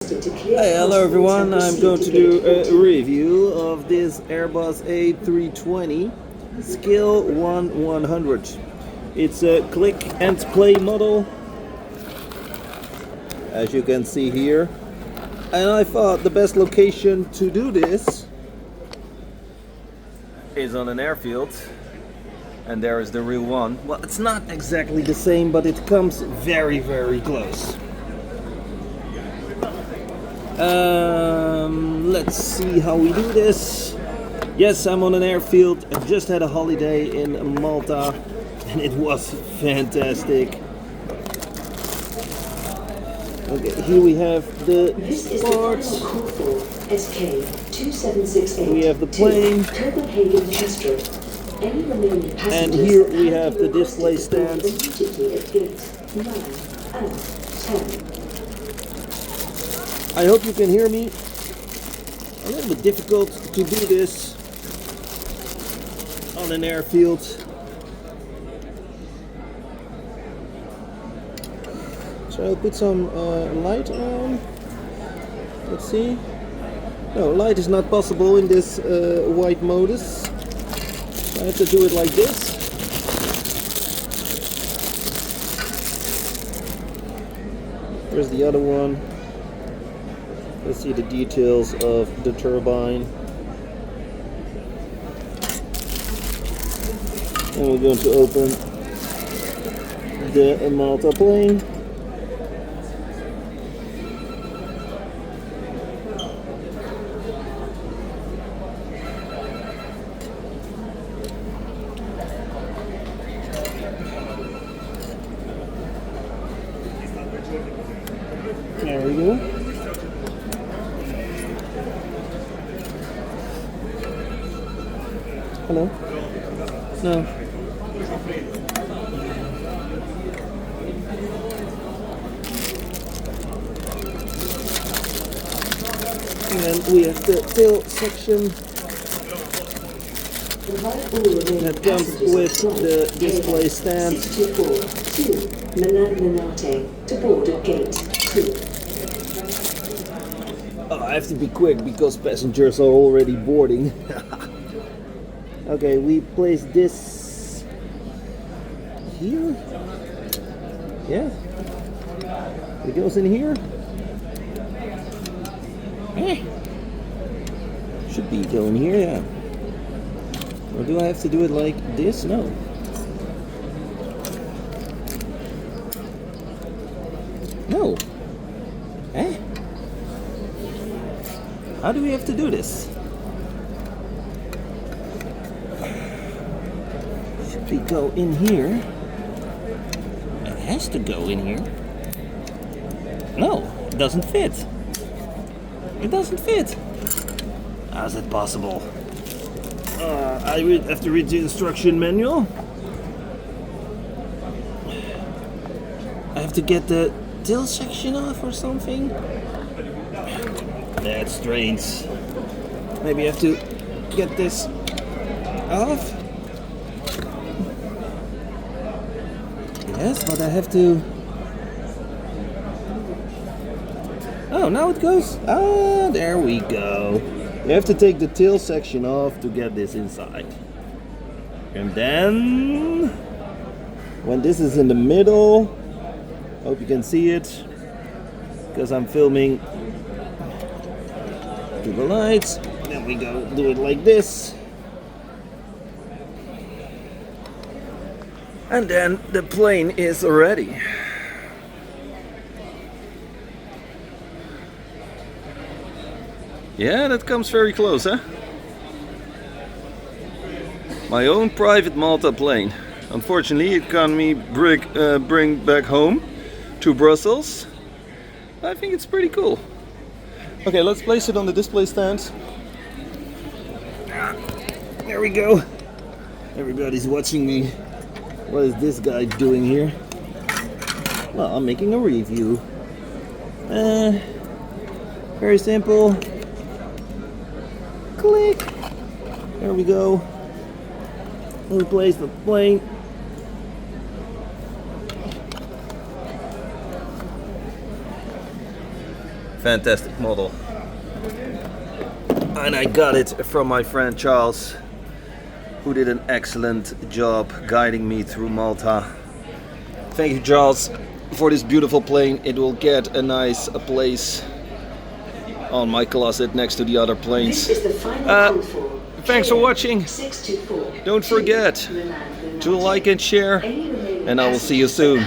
requested to clear. Hey, hello everyone. I'm going to do a review of this Airbus A320 Scale 1/100. It's a click and play model, as you can see here. And I thought the best location to do this is on an airfield. And there is the real one. Well, it's not exactly the same, but it comes very, very close. Let's see how we do this. Yes, I'm on an airfield. I just had a holiday in Malta and it was fantastic. Okay, here we have the parts. We have the plane. And here we have the display stand. I hope you can hear me. A little bit difficult to do this on an airfield. So I'll put some light on. Let's see. No, light is not possible in this white modus. I have to do it like this. Where's the other one? Let's see the details of the turbine. And we're going to open the Malta plane. There we go. Hello? No. And we have the tail section that comes with the display stand. To board at gate 2. Oh, I have to be quick because passengers are already boarding. Okay, we place this here. Yeah. It goes in here. Should be going here, yeah. Or do I have to do it like this? No. No. How do we have to do this? Should we go in here? It has to go in here. No, it doesn't fit. It doesn't fit. How is it possible? I have to read the instruction manual. I have to get the tail section off or something. That's strange. Maybe I have to get this off. Yes, but I have to. Oh, now it goes. Ah, there we go. You have to take the tail section off to get this inside. And then, when this is in the middle, hope you can see it, because I'm filming to the lights. Then we go do it like this. And then the plane is ready. Yeah, that comes very close, huh? My own private Malta plane. Unfortunately, it can't bring back home to Brussels. I think it's pretty cool. Okay, let's place it on the display stand. There we go. Everybody's watching me. What is this guy doing here? Well, I'm making a review. Very simple. Click. There we go. We place the plane. Fantastic model. And I got it from my friend Charles, who did an excellent job guiding me through Malta. Thank you, Charles, for this beautiful plane. It will get a nice place on my closet next to the other planes. Thanks for watching. Don't forget to like and share, and I will see you soon.